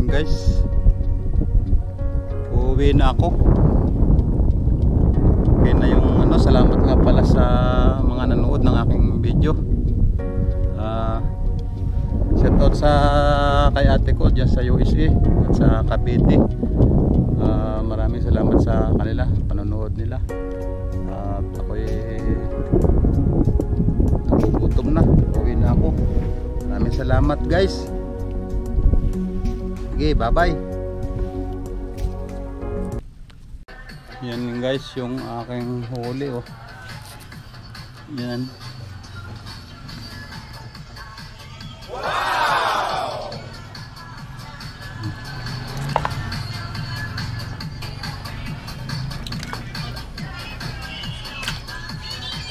guys, uuwi na ako. Okay na yung ano, salamat nga pala sa mga nanood ng aking video. Shout out sa kay ate ko dyan sa USA at sa Cavite. Maraming salamat sa kanila, panonood nila. At ako'y nagugutom na, uuwi na ako. Maraming salamat guys. Okay, bye bye. Yan guys yung aking huli oh. Yan. Wow!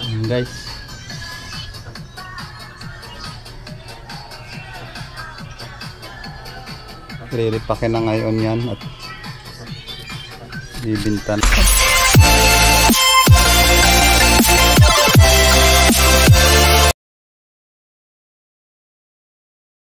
Yan guys. Riripakin na ngayon yan at bibintan.